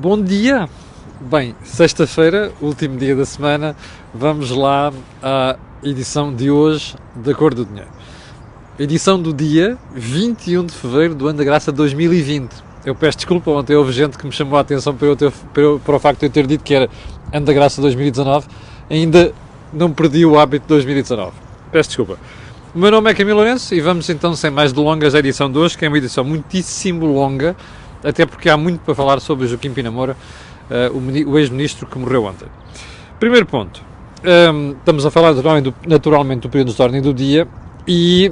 Bom dia! Bem, sexta-feira, último dia da semana, vamos lá à edição de hoje da Cor do Dinheiro. Edição do dia 21 de fevereiro do ano da graça 2020. Eu peço desculpa, ontem houve gente que me chamou a atenção para o facto de eu ter dito que era ano da graça 2019. Ainda não perdi o hábito de 2019. Peço desculpa. O meu nome é Camilo Lourenço e vamos então, sem mais delongas, à edição de hoje, que é uma edição muitíssimo longa, até porque há muito para falar sobre o Joaquim Pina Moura, o ex-ministro que morreu ontem. Primeiro ponto, estamos a falar naturalmente do período de ordem do dia e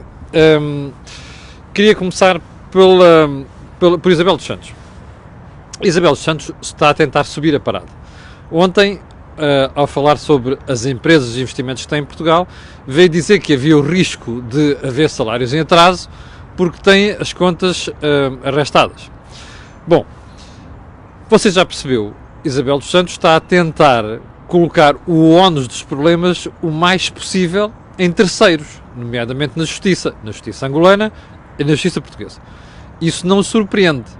queria começar por Isabel dos Santos. Isabel dos Santos está a tentar subir a parada. Ontem, ao falar sobre as empresas de investimentos que tem em Portugal, veio dizer que havia o risco de haver salários em atraso porque tem as contas arrestadas. Bom, você já percebeu, Isabel dos Santos está a tentar colocar o ónus dos problemas o mais possível em terceiros, nomeadamente na justiça angolana e na justiça portuguesa. Isso não surpreende.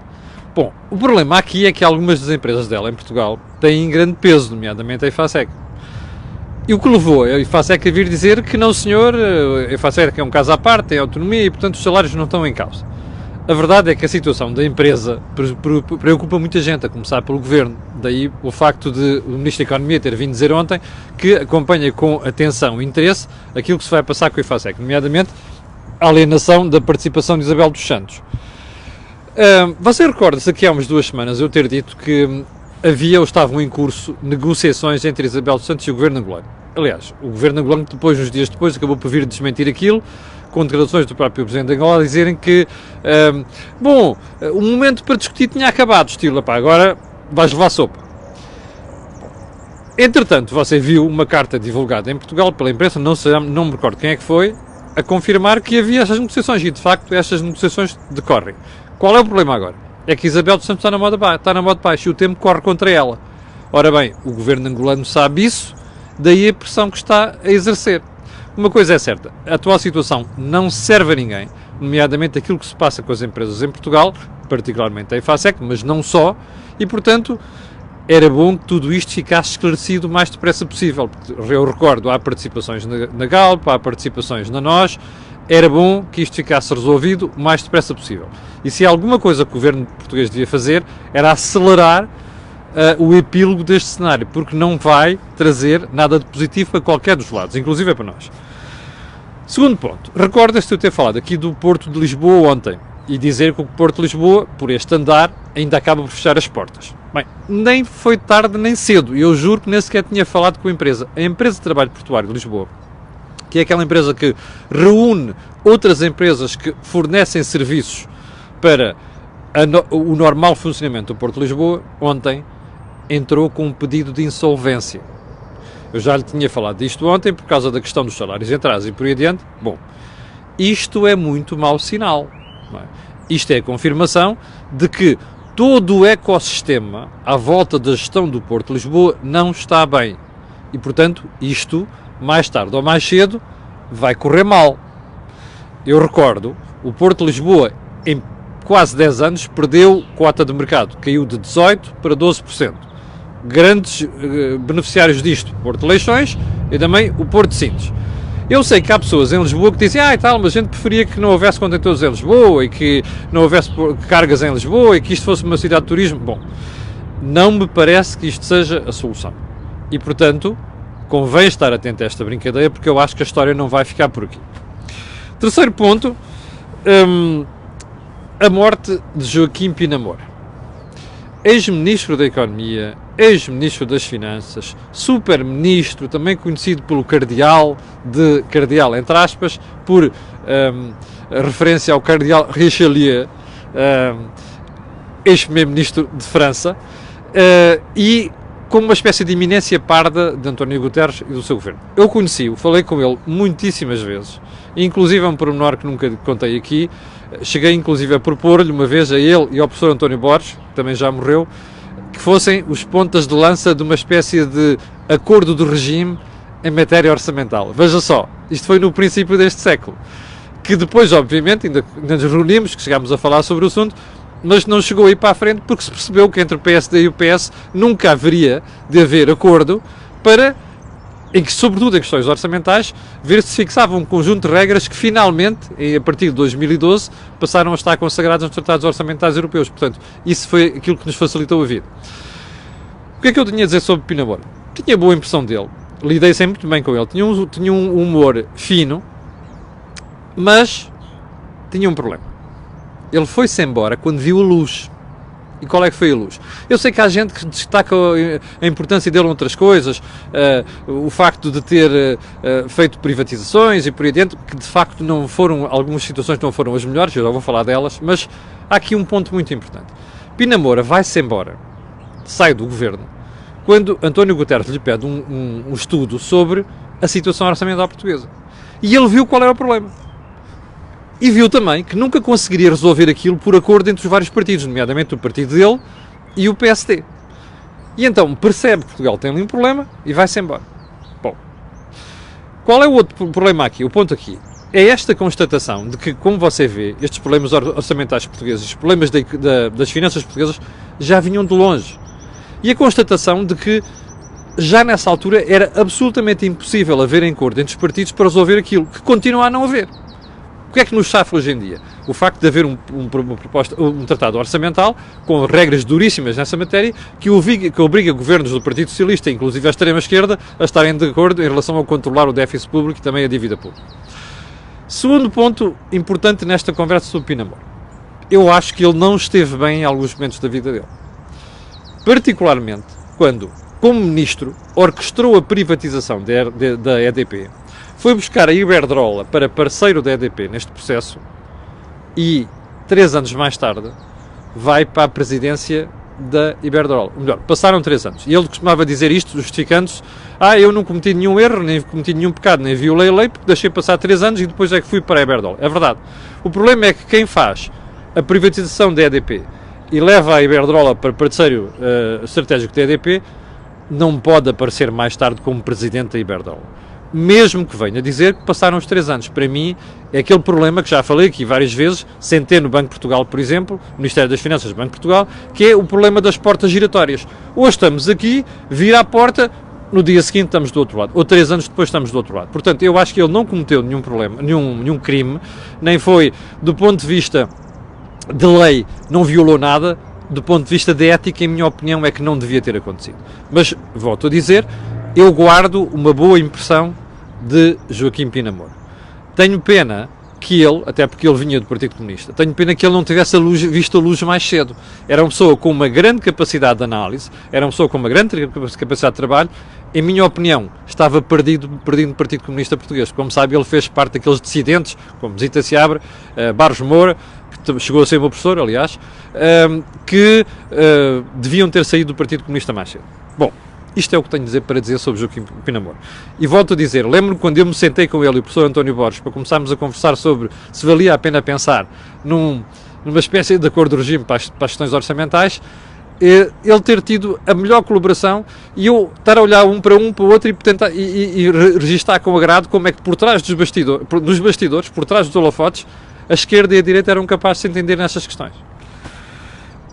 Bom, o problema aqui é que algumas das empresas dela em Portugal têm grande peso, nomeadamente a IFASEC. E o que levou a IFASEC a vir dizer que não, senhor, a IFASEC é um caso à parte, tem autonomia e, portanto, os salários não estão em causa. A verdade é que a situação da empresa preocupa muita gente, a começar pelo Governo. Daí o facto de o Ministro da Economia ter vindo dizer ontem que acompanha com atenção e interesse aquilo que se vai passar com a IFASEC, nomeadamente a alienação da participação de Isabel dos Santos. Você recorda-se que há umas 2 semanas eu ter dito que havia ou estavam em curso negociações entre Isabel dos Santos e o Governo angolano. Aliás, o Governo angolano depois, uns dias depois, acabou por vir desmentir aquilo, com declarações do próprio Presidente de Angola, dizerem que, o momento para discutir tinha acabado, estilo, agora vais levar sopa. Entretanto, você viu uma carta divulgada em Portugal pela imprensa, não me recordo quem é que foi, a confirmar que havia estas negociações, e de facto estas negociações decorrem. Qual é o problema agora? É que Isabel dos Santos está na moda baixa e o tempo corre contra ela. Ora bem, o Governo angolano sabe isso, daí a pressão que está a exercer. Uma coisa é certa, a atual situação não serve a ninguém, nomeadamente aquilo que se passa com as empresas em Portugal, particularmente a IFASEC, mas não só, e portanto era bom que tudo isto ficasse esclarecido o mais depressa possível. Eu recordo, há participações na Galp, há participações na NOS, era bom que isto ficasse resolvido o mais depressa possível. E se há alguma coisa que o Governo português devia fazer, era acelerar o epílogo deste cenário, porque não vai trazer nada de positivo para qualquer dos lados, inclusive para nós. Segundo ponto, recorda-se de eu ter falado aqui do Porto de Lisboa ontem e dizer que o Porto de Lisboa, por este andar, ainda acaba por fechar as portas. Bem, nem foi tarde nem cedo, e eu juro que nem sequer tinha falado com a Empresa de Trabalho Portuário de Lisboa, que é aquela empresa que reúne outras empresas que fornecem serviços para o normal funcionamento do Porto de Lisboa, ontem entrou com um pedido de insolvência. Eu já lhe tinha falado disto ontem por causa da questão dos salários em atraso e por aí adiante. Bom, isto é muito mau sinal. Não é? Isto é a confirmação de que todo o ecossistema à volta da gestão do Porto de Lisboa não está bem. E, portanto, isto, mais tarde ou mais cedo, vai correr mal. Eu recordo, o Porto de Lisboa, em quase 10 anos, perdeu quota de mercado. Caiu de 18% para 12%. Grandes beneficiários disto, Porto de Leixões e também o Porto de Sintes. Eu sei que há pessoas em Lisboa que dizem mas a gente preferia que não houvesse contentores em Lisboa e que não houvesse cargas em Lisboa e que isto fosse uma cidade de turismo. Bom, não me parece que isto seja a solução. E, portanto, convém estar atento a esta brincadeira porque eu acho que a história não vai ficar por aqui. Terceiro ponto, a morte de Joaquim Pina Moura. Ex-ministro da Economia, ex-ministro das Finanças, super-ministro, também conhecido pelo cardeal, entre aspas, por referência ao cardeal Richelieu, ex-primeiro-ministro de França, e como uma espécie de iminência parda de António Guterres e do seu governo. Eu conheci-o, falei com ele muitíssimas vezes, inclusive é um pormenor que nunca contei aqui. Cheguei inclusive a propor-lhe uma vez a ele e ao professor António Borges, que também já morreu, que fossem os pontas de lança de uma espécie de acordo do regime em matéria orçamental. Veja só, isto foi no princípio deste século, que depois, obviamente, ainda nos reunimos, que chegámos a falar sobre o assunto, mas não chegou a ir para a frente porque se percebeu que entre o PSD e o PS nunca haveria de haver acordo para, em que, sobretudo em questões orçamentais, ver se fixava um conjunto de regras que finalmente, a partir de 2012, passaram a estar consagradas nos tratados orçamentais europeus. Portanto, isso foi aquilo que nos facilitou a vida. O que é que eu tinha a dizer sobre Pina Moura? Tinha boa impressão dele, lidei sempre muito bem com ele, tinha um humor fino, mas tinha um problema. Ele foi-se embora quando viu a luz. E qual é que foi a luz? Eu sei que há gente que destaca a importância dele em outras coisas, o facto de ter feito privatizações e por aí dentro, que de facto não foram, algumas situações não foram as melhores, eu já vou falar delas, mas há aqui um ponto muito importante. Pina Moura vai-se embora, sai do governo, quando António Guterres lhe pede um estudo sobre a situação orçamental portuguesa. E ele viu qual era o problema. E viu também que nunca conseguiria resolver aquilo por acordo entre os vários partidos, nomeadamente o partido dele e o PSD. E então percebe que Portugal tem ali um problema e vai-se embora. Bom, qual é o outro problema aqui? O ponto aqui é esta constatação de que, como você vê, estes problemas orçamentais portugueses, os problemas das finanças portuguesas já vinham de longe. E a constatação de que já nessa altura era absolutamente impossível haver acordo entre os partidos para resolver aquilo, que continua a não haver. O que é que nos chafa hoje em dia? O facto de haver um tratado orçamental com regras duríssimas nessa matéria que obriga governos do Partido Socialista, inclusive a extrema-esquerda, a estarem de acordo em relação a controlar o déficit público e também a dívida pública. Segundo ponto importante nesta conversa sobre Pina Moura. Eu acho que ele não esteve bem em alguns momentos da vida dele. Particularmente quando, como ministro, orquestrou a privatização da EDP, foi buscar a Iberdrola para parceiro da EDP neste processo e, 3 anos mais tarde, vai para a presidência da Iberdrola. Ou melhor, passaram 3 anos. E ele costumava dizer isto, justificando-se: eu não cometi nenhum erro, nem cometi nenhum pecado, nem violei a lei, porque deixei passar 3 anos e depois é que fui para a Iberdrola. É verdade. O problema é que quem faz a privatização da EDP e leva a Iberdrola para parceiro estratégico da EDP não pode aparecer mais tarde como presidente da Iberdrola. Mesmo que venha dizer que passaram os 3 anos. Para mim, é aquele problema que já falei aqui várias vezes, sem ter no Banco de Portugal, por exemplo, no Ministério das Finanças do Banco de Portugal, que é o problema das portas giratórias. Hoje estamos aqui, vira a porta, no dia seguinte estamos do outro lado, ou 3 anos depois estamos do outro lado. Portanto, eu acho que ele não cometeu nenhum problema, nenhum crime, nem foi, do ponto de vista de lei, não violou nada, do ponto de vista de ética, em minha opinião, é que não devia ter acontecido. Mas, volto a dizer, eu guardo uma boa impressão de Joaquim Pina Moura. Tenho pena que ele, até porque ele vinha do Partido Comunista, tenho pena que ele não tivesse visto a luz mais cedo. Era uma pessoa com uma grande capacidade de análise, era uma pessoa com uma grande capacidade de trabalho. Em minha opinião, estava perdido no Partido Comunista Português. Como sabe, ele fez parte daqueles dissidentes, como Zita Seabra, Barros Moura, que chegou a ser meu professor, aliás, que deviam ter saído do Partido Comunista mais cedo. Bom, isto é o que tenho a dizer para dizer sobre Joaquim Pina Moura. E volto a dizer, lembro-me quando eu me sentei com ele e o professor António Borges para começarmos a conversar sobre se valia a pena pensar numa espécie de acordo de regime para as questões orçamentais, ele ter tido a melhor colaboração e eu estar a olhar para o outro e tentar e registar com agrado como é que por trás dos bastidores, por trás dos holofotes, a esquerda e a direita eram capazes de se entender nestas questões.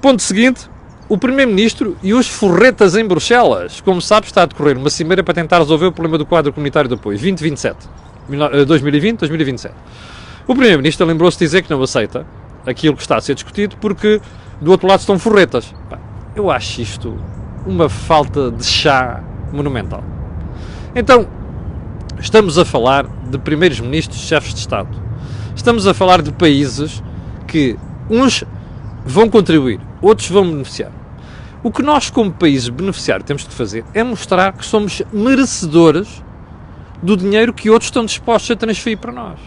Ponto seguinte, o Primeiro-Ministro e os forretas em Bruxelas. Como sabe, está a decorrer uma cimeira para tentar resolver o problema do quadro comunitário de apoio 2020-2027. O Primeiro-Ministro lembrou-se de dizer que não aceita aquilo que está a ser discutido porque do outro lado estão forretas. Eu acho isto uma falta de chá monumental. Então, estamos a falar de primeiros-ministros, chefes de Estado. Estamos a falar de países que uns vão contribuir, outros vão beneficiar. O que nós, como país beneficiário, temos de fazer é mostrar que somos merecedores do dinheiro que outros estão dispostos a transferir para nós.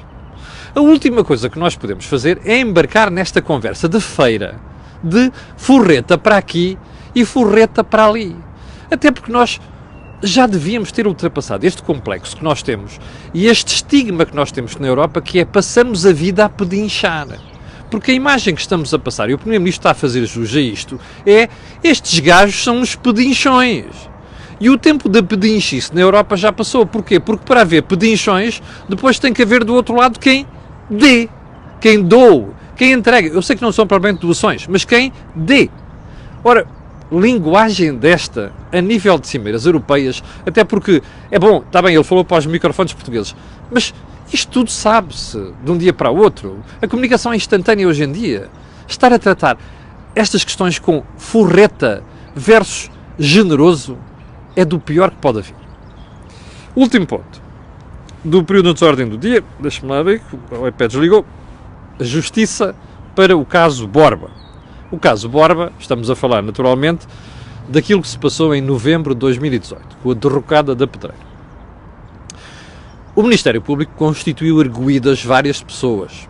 A última coisa que nós podemos fazer é embarcar nesta conversa de feira, de forreta para aqui e forreta para ali. Até porque nós já devíamos ter ultrapassado este complexo que nós temos e este estigma que nós temos na Europa, que é passamos a vida a pedinchar. Porque a imagem que estamos a passar, e o Primeiro-Ministro está a fazer jus a isto, é estes gajos são uns pedinchões. E o tempo da pedinchice na Europa já passou. Porquê? Porque para haver pedinchões, depois tem que haver do outro lado quem dê, quem doe, Quem entrega, eu sei que não são propriamente doações, mas quem dê. Ora, linguagem desta, a nível de cimeiras europeias, até porque, é bom, está bem, ele falou para os microfones portugueses, mas isto tudo sabe-se de um dia para o outro. A comunicação é instantânea hoje em dia. Estar a tratar estas questões com forreta versus generoso é do pior que pode haver. Último ponto. Do período de desordem do dia, deixa-me lá ver, o iPad desligou, a justiça para o caso Borba. O caso Borba, estamos a falar naturalmente daquilo que se passou em novembro de 2018, com a derrocada da Pedreira. O Ministério Público constituiu arguidas várias pessoas,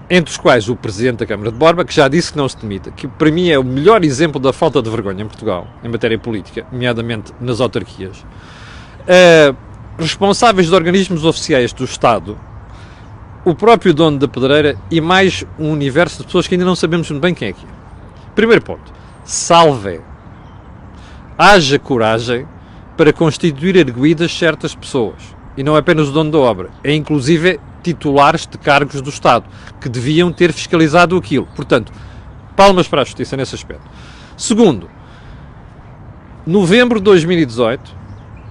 entre os quais o Presidente da Câmara de Borba, que já disse que não se demita, que para mim é o melhor exemplo da falta de vergonha em Portugal, em matéria política, nomeadamente nas autarquias, responsáveis de organismos oficiais do Estado, o próprio dono da Pedreira e mais um universo de pessoas que ainda não sabemos muito bem quem é que é. Primeiro ponto, salve, haja coragem para constituir arguidas certas pessoas, e não é apenas o dono da obra, é inclusive titulares de cargos do Estado, que deviam ter fiscalizado aquilo. Portanto, palmas para a Justiça nesse aspecto. Segundo, novembro de 2018,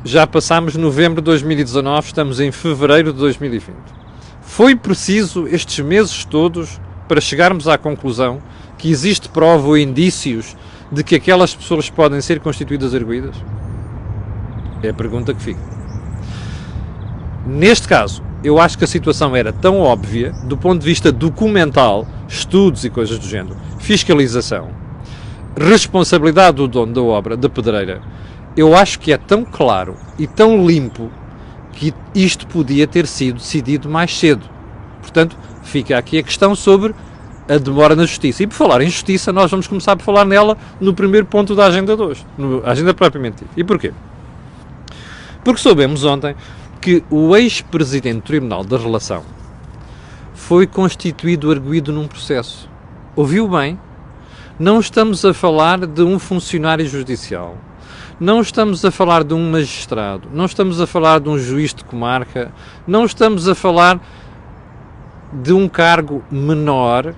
já passámos novembro de 2019, estamos em fevereiro de 2020. Foi preciso estes meses todos para chegarmos à conclusão que existe prova ou indícios de que aquelas pessoas podem ser constituídas arguidas? É a pergunta que fica. Neste caso, eu acho que a situação era tão óbvia, do ponto de vista documental, estudos e coisas do género, fiscalização, responsabilidade do dono da obra, da Pedreira, eu acho que é tão claro e tão limpo que isto podia ter sido decidido mais cedo. Portanto, fica aqui a questão sobre a demora na Justiça. E por falar em Justiça, nós vamos começar por falar nela no primeiro ponto da agenda de hoje, a agenda propriamente dita. E porquê? Porque soubemos ontem que o ex-presidente do Tribunal da Relação foi constituído arguido num processo. Ouviu bem? Não estamos a falar de um funcionário judicial. Não estamos a falar de um magistrado. Não estamos a falar de um juiz de comarca. Não estamos a falar de um cargo menor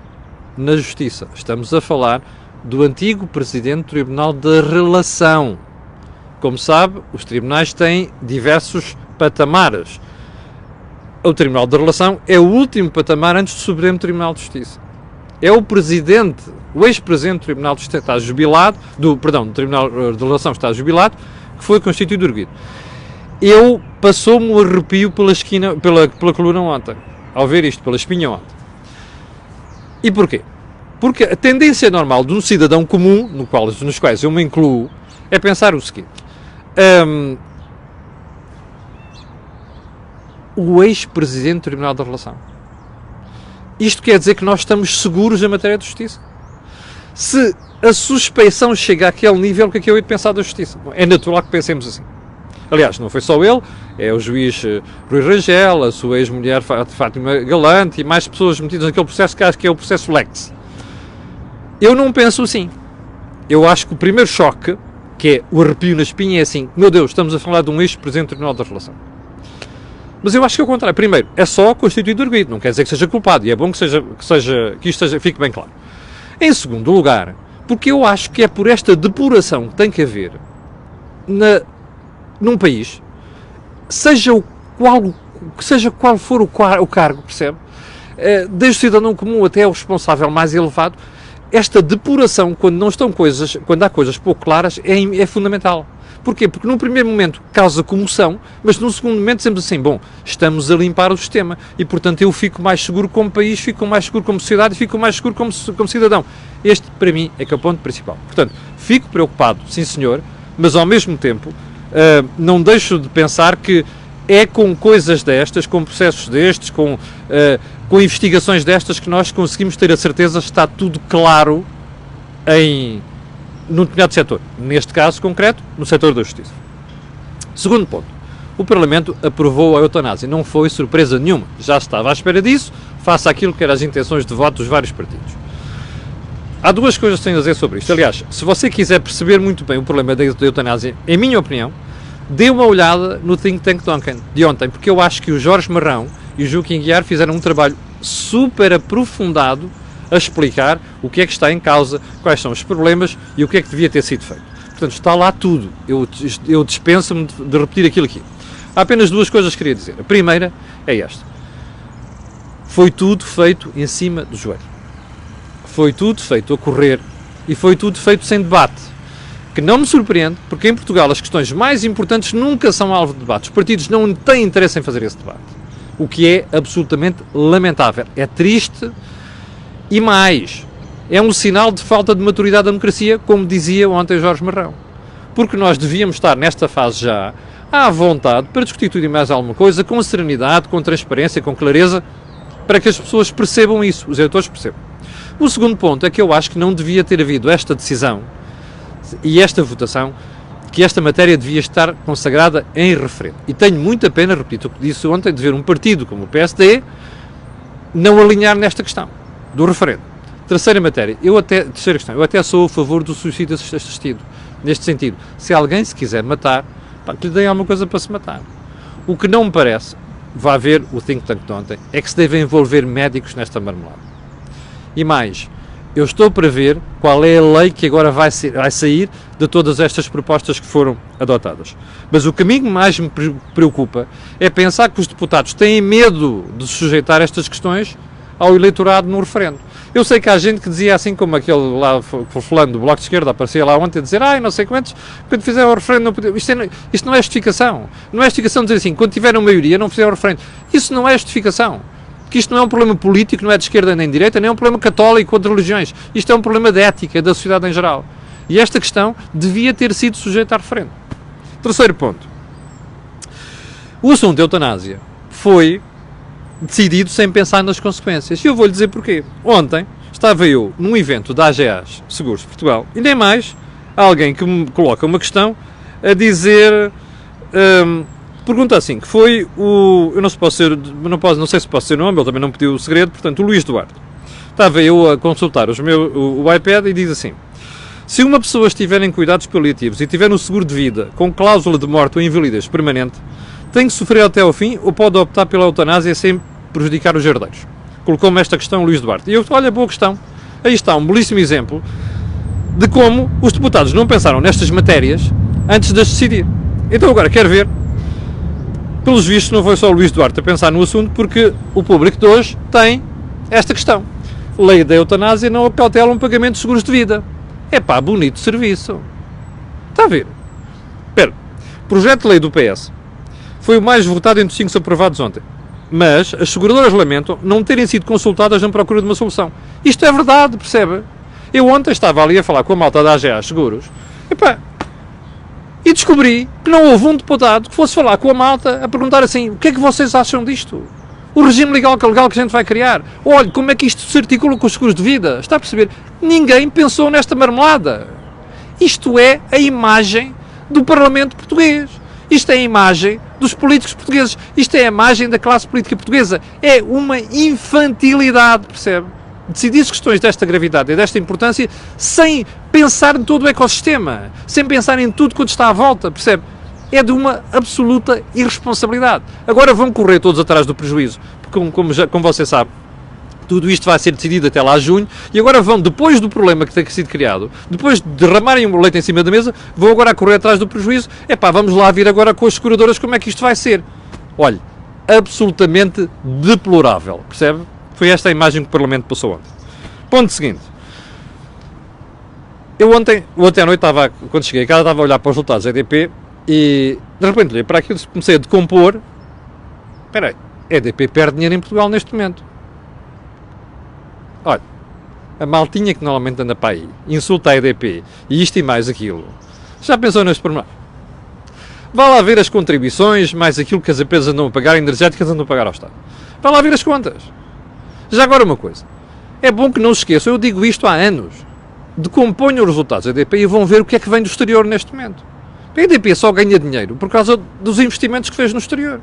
na Justiça. Estamos a falar do antigo presidente do Tribunal da Relação. Como sabe, os tribunais têm diversos patamares. O Tribunal da Relação é o último patamar antes do Supremo Tribunal de Justiça. É o presidente, o ex-presidente do Tribunal de Justiça está jubilado, do Tribunal de Relação está jubilado, que foi constituído arguido. Passou-me um arrepio pela coluna ontem, ao ver isto, pela espinha ontem. E porquê? Porque a tendência normal de um cidadão comum, nos quais eu me incluo, é pensar o seguinte: o ex-presidente do Tribunal da Relação. Isto quer dizer que nós estamos seguros em matéria de justiça? Se a suspeição chega àquele nível, o que é eu hei de pensar da justiça? Bom, é natural que pensemos assim. Aliás, não foi só ele, é o juiz Rui Rangel, a sua ex-mulher Fátima Galante e mais pessoas metidas naquele processo que acho que é o processo Lex. Eu não penso assim. Eu acho que o primeiro choque, que é o arrepio na espinha, é assim: meu Deus, estamos a falar de um ex-presidente do Tribunal da Relação. Mas eu acho que é o contrário. Primeiro, é só constituído arguido, não quer dizer que seja culpado, e é bom que isto fique bem claro. Em segundo lugar, porque eu acho que é por esta depuração que tem que haver num país, seja qual for o cargo, percebe? Desde o cidadão comum até o responsável mais elevado, esta depuração, quando há coisas pouco claras, é fundamental. Porquê? Porque num primeiro momento causa comoção, mas num segundo momento dizemos assim: bom, estamos a limpar o sistema e, portanto, eu fico mais seguro como país, fico mais seguro como sociedade e fico mais seguro como cidadão. Este, para mim, é que é o ponto principal. Portanto, fico preocupado, sim senhor, mas ao mesmo tempo não deixo de pensar que é com coisas destas, com processos destes, com investigações destas, que nós conseguimos ter a certeza que está tudo claro num determinado setor. Neste caso concreto, no setor da justiça. Segundo ponto. O Parlamento aprovou a eutanásia. Não foi surpresa nenhuma. Já estava à espera disso, face àquilo que eram as intenções de voto dos vários partidos. Há duas coisas que tenho a dizer sobre isto. Aliás, se você quiser perceber muito bem o problema da eutanásia, em minha opinião, dê uma olhada no Think Tank de ontem, porque eu acho que o Jorge Marrão e o Joaquim Guiar fizeram um trabalho super aprofundado a explicar o que é que está em causa, quais são os problemas e o que é que devia ter sido feito. Portanto, está lá tudo. Eu dispenso-me de repetir aquilo aqui. Há apenas duas coisas que queria dizer. A primeira é esta. Foi tudo feito em cima do joelho. Foi tudo feito a correr e foi tudo feito sem debate. Que não me surpreende, porque em Portugal as questões mais importantes nunca são alvo de debate. Os partidos não têm interesse em fazer esse debate. O que é absolutamente lamentável. É triste e mais. É um sinal de falta de maturidade da democracia, como dizia ontem Jorge Marrão. Porque nós devíamos estar nesta fase já à vontade para discutir tudo e mais alguma coisa, com serenidade, com transparência, com clareza, para que as pessoas percebam isso, os eleitores percebam. O segundo ponto é que eu acho que não devia ter havido esta decisão e esta votação, que esta matéria devia estar consagrada em referendo. E tenho muita pena, repito o que disse ontem, de ver um partido como o PSD não alinhar nesta questão do referendo. Terceira questão, eu até sou a favor do suicídio assistido, neste sentido. Se alguém se quiser matar, que lhe deem alguma coisa para se matar. O que não me parece, vá ver o think tank de ontem, é que se devem envolver médicos nesta marmelada. E mais, eu estou para ver qual é a lei que agora vai sair de todas estas propostas que foram adotadas. Mas o que a mim mais me preocupa é pensar que os deputados têm medo de sujeitar estas questões ao eleitorado no referendo. Eu sei que há gente que dizia assim, como aquele lá, fulano do Bloco de Esquerda, aparecia lá ontem a dizer, não sei quantos, quando fizeram o referendo não podiam. Isto não é justificação. Não é justificação de dizer assim, quando tiveram maioria não fizeram o referendo. Isso não é justificação. Porque isto não é um problema político, não é de esquerda nem de direita, nem é um problema católico ou de religiões. Isto é um problema de ética da sociedade em geral. E esta questão devia ter sido sujeita a referendo. Terceiro ponto. O assunto da eutanásia foi decidido sem pensar nas consequências. E eu vou-lhe dizer porquê. Ontem estava eu num evento da AGAs Seguros de Portugal e nem mais há alguém que me coloca uma questão a dizer, pergunta assim, que foi eu não sei se posso ser nome, ele também não pediu o segredo, portanto, o Luís Duarte. Estava eu a consultar o iPad e diz assim, se uma pessoa estiver em cuidados paliativos e tiver um seguro de vida com cláusula de morte ou invalidez permanente, tem que sofrer até ao fim ou pode optar pela eutanásia sem prejudicar os herdeiros? Colocou-me esta questão o Luís Duarte. E eu, olha, boa questão. Aí está um belíssimo exemplo de como os deputados não pensaram nestas matérias antes de as decidir. Então agora quero ver, pelos vistos não foi só o Luís Duarte a pensar no assunto, porque o público de hoje tem esta questão. Lei da eutanásia não acautela um pagamento de seguros de vida. Epá, bonito serviço. Está a ver? Espera, projeto de lei do PS. Foi o mais votado entre os 5 aprovados ontem. Mas as seguradoras lamentam não terem sido consultadas na procura de uma solução. Isto é verdade, percebe? Eu ontem estava ali a falar com a malta da AGA Seguros e descobri que não houve um deputado que fosse falar com a malta a perguntar assim, o que é que vocês acham disto? O regime legal que a gente vai criar? Olha, como é que isto se articula com os seguros de vida? Está a perceber? Ninguém pensou nesta marmelada. Isto é a imagem do Parlamento português. Isto é a imagem dos políticos portugueses. Isto é a imagem da classe política portuguesa. É uma infantilidade, percebe? Decidir questões desta gravidade e desta importância sem pensar em todo o ecossistema, sem pensar em tudo quanto está à volta, percebe? É de uma absoluta irresponsabilidade. Agora vão correr todos atrás do prejuízo, porque como você sabe, tudo isto vai ser decidido até lá a junho, e agora vão, depois do problema que tem sido criado, depois de derramarem o leite em cima da mesa, vão agora a correr atrás do prejuízo. Vamos lá vir agora com as seguradoras como é que isto vai ser. Olha, absolutamente deplorável, percebe? Foi esta a imagem que o Parlamento passou ontem. Ponto seguinte. Eu ontem à noite quando cheguei a casa, estava a olhar para os resultados da EDP e, de repente, olhei para aquilo e comecei a decompor. Espera aí, a EDP perde dinheiro em Portugal neste momento. Olha, a maltinha que normalmente anda para aí, insulta a EDP, e isto e mais aquilo. Já pensou neste pormenor? Vá lá ver as contribuições, mais aquilo que as empresas andam a pagar, energéticas andam a pagar ao Estado. Vá lá ver as contas. Já agora uma coisa. É bom que não se esqueçam, eu digo isto há anos. Decomponham os resultados da EDP e vão ver o que é que vem do exterior neste momento. A EDP só ganha dinheiro por causa dos investimentos que fez no exterior.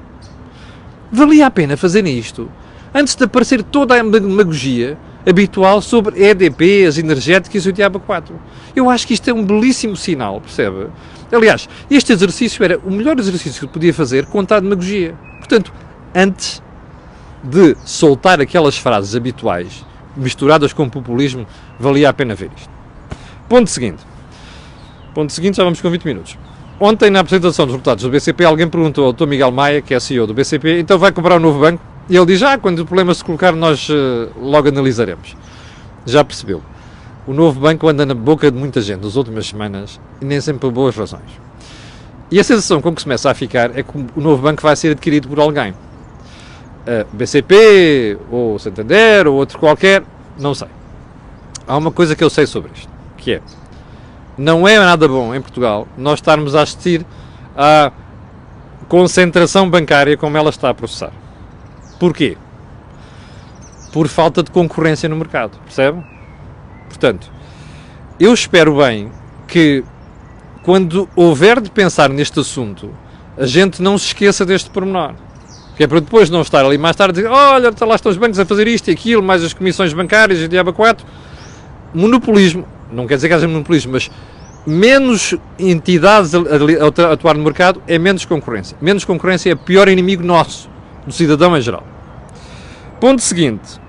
Valia a pena fazerem isto antes de aparecer toda a demagogia habitual sobre EDP, as energéticas e o Diabo 4. Eu acho que isto é um belíssimo sinal, percebe? Aliás, este exercício era o melhor exercício que podia fazer contra a demagogia. Portanto, antes de soltar aquelas frases habituais, misturadas com populismo, valia a pena ver isto. Ponto seguinte, já vamos com 20 minutos. Ontem, na apresentação dos resultados do BCP, alguém perguntou ao Dr. Miguel Maia, que é CEO do BCP, então vai comprar um novo banco? E ele diz, quando o problema se colocar, nós logo analisaremos. Já percebeu. O novo banco anda na boca de muita gente nas últimas semanas, e nem sempre por boas razões. E a sensação com que se começa a ficar é que o novo banco vai ser adquirido por alguém. BCP, ou Santander, ou outro qualquer, não sei. Há uma coisa que eu sei sobre isto, que é, não é nada bom em Portugal nós estarmos a assistir à concentração bancária como ela está a processar. Porquê? Por falta de concorrência no mercado, percebe? Portanto, eu espero bem que, quando houver de pensar neste assunto, a gente não se esqueça deste pormenor. Que é para depois não estar ali mais tarde a dizer, olha, lá estão os bancos a fazer isto e aquilo, mais as comissões bancárias e diabo 4. Monopolismo, não quer dizer que haja monopolismo, mas menos entidades a atuar no mercado é menos concorrência. Menos concorrência é o pior inimigo nosso, do cidadão em geral. Ponto seguinte,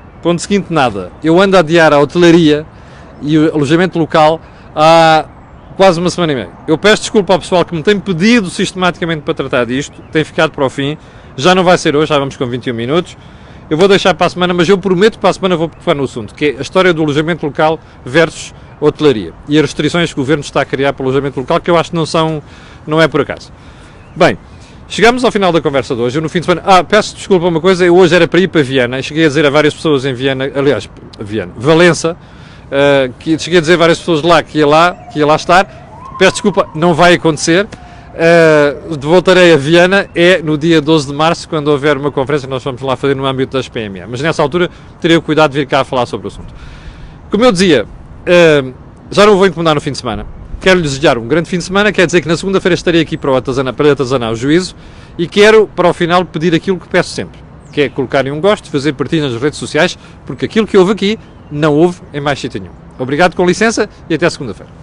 nada. Eu ando a adiar a hotelaria e o alojamento local há quase uma semana e meia. Eu peço desculpa ao pessoal que me tem pedido sistematicamente para tratar disto, tem ficado para o fim, já não vai ser hoje, já vamos com 21 minutos. Eu vou deixar para a semana, mas eu prometo que para a semana vou focar no assunto, que é a história do alojamento local versus hotelaria e as restrições que o Governo está a criar para o alojamento local, que eu acho que não é por acaso. Bem, chegamos ao final da conversa de hoje. Eu no fim de semana, peço desculpa uma coisa, eu hoje era para ir para Viena, e cheguei a dizer a várias pessoas em Viena, aliás, Valença, que cheguei a dizer a várias pessoas lá que ia lá estar. Peço desculpa, não vai acontecer. Voltarei a Viena no dia 12 de março, quando houver uma conferência que nós vamos lá fazer no âmbito das PME, mas nessa altura terei o cuidado de vir cá a falar sobre o assunto. Como eu dizia, já não vou incomodar no fim de semana, quero-lhes desejar um grande fim de semana, quer dizer que na segunda-feira estarei aqui para atazanar o juízo, e quero para o final pedir aquilo que peço sempre, que é colocarem um gosto, fazer partilha nas redes sociais, porque aquilo que houve aqui não houve em mais sítio nenhum. Obrigado, com licença, e até segunda-feira.